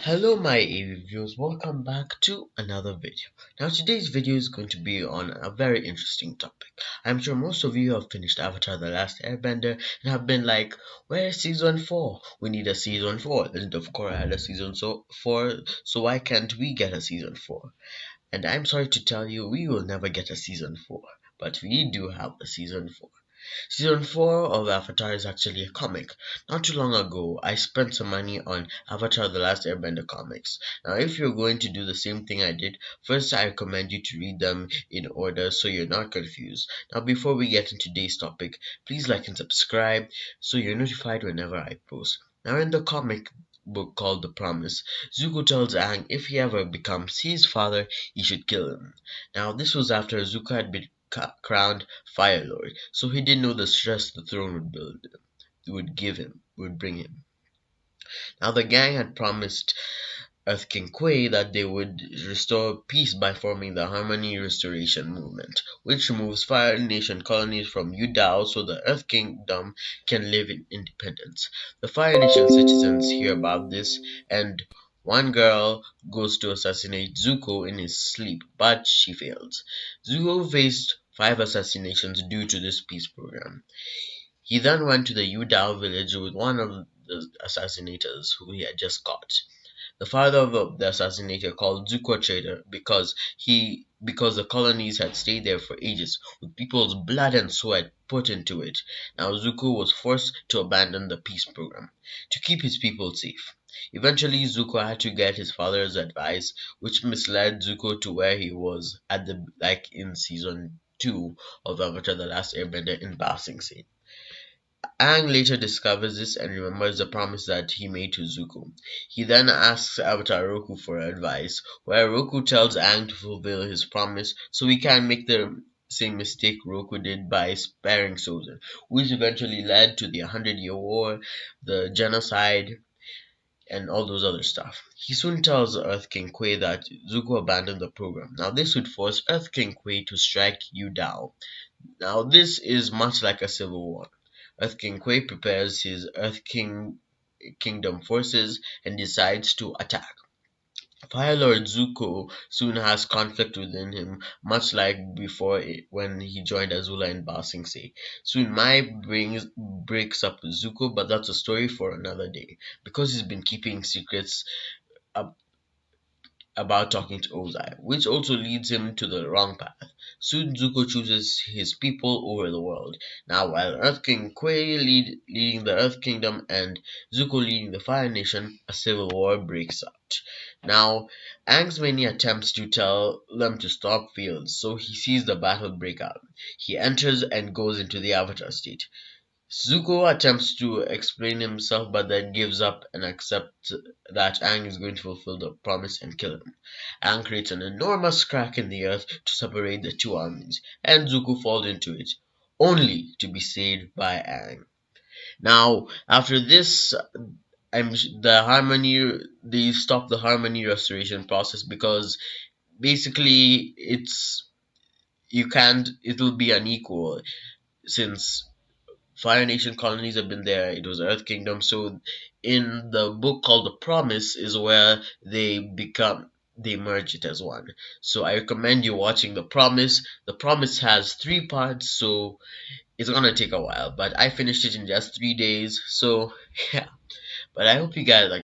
Hello my AVViewers, welcome back to another video. Now today's video is going to be on a very interesting topic. I'm sure most of you have finished Avatar The Last Airbender and have been like, where's season 4? We need a season 4. Legend of Korra had a season 4, so why can't we get a season 4? And I'm sorry to tell you, we will never get a season 4, but we do have a season 4. Season 4 of Avatar is actually a comic. Not too long ago, I spent some money on Avatar The Last Airbender comics. Now, if you're going to do the same thing I did, first I recommend you to read them in order so you're not confused. Now, before we get into today's topic, please like and subscribe so you're notified whenever I post. Now, in the comic book called The Promise, Zuko tells Aang if he ever becomes his father, he should kill him. Now, this was after Zuko had been crowned Firelord, so he didn't know the stress the throne would bring him. Now the gang had promised Earth King Kwei that they would restore peace by forming the Harmony Restoration Movement, which removes Fire Nation colonies from Udao so the Earth Kingdom can live in independence. The Fire Nation citizens hear about this, and one girl goes to assassinate Zuko in his sleep, but she fails. Zuko faced 5 assassinations due to this peace program. He then went to the Udao village with one of the assassinators who he had just caught. The father of the assassinator called Zuko a traitor because the colonies had stayed there for ages with people's blood and sweat put into it. Now Zuko was forced to abandon the peace program to keep his people safe. Eventually Zuko had to get his father's advice, which misled Zuko to where he was at the in season 2 of Avatar The Last Airbender in Ba Sing Se. Aang later discovers this and remembers the promise that he made to Zuko. He then asks Avatar Roku for advice, where Roku tells Aang to fulfill his promise so he can't make the same mistake Roku did by sparing Sozin, which eventually led to the 100-Year War, the genocide, and all those other stuff. He soon tells Earth King Kwei that Zuko abandoned the program. Now this would force Earth King Kwei to strike Udao. Now this is much like a civil war. Earth King Kwei prepares his Kingdom forces and decides to attack. Firelord Zuko soon has conflict within him, much like before when he joined Azula in Ba Sing Se. Soon Mai breaks up with Zuko, but that's a story for another day, because he's been keeping secrets about talking to Ozai, which also leads him to the wrong path. Soon Zuko chooses his people over the world. Now, while Earth King Kwei leading the Earth Kingdom and Zuko leading the Fire Nation, a civil war breaks out. Now, Aang's many attempts to tell them to stop fails, so he sees the battle break out. He enters and goes into the Avatar state. Zuko attempts to explain himself but then gives up and accepts that Aang is going to fulfill the promise and kill him. Aang creates an enormous crack in the earth to separate the two armies, and Zuko falls into it, only to be saved by Aang. Now, after this, they stop the harmony restoration process because basically it'll be unequal since Fire Nation colonies have been there. It was Earth Kingdom. So in the book called The Promise is where they merge it as one. So I recommend you watching The Promise. The Promise has 3 parts, so it's gonna take a while. But I finished it in just 3 days. So yeah. But I hope you guys like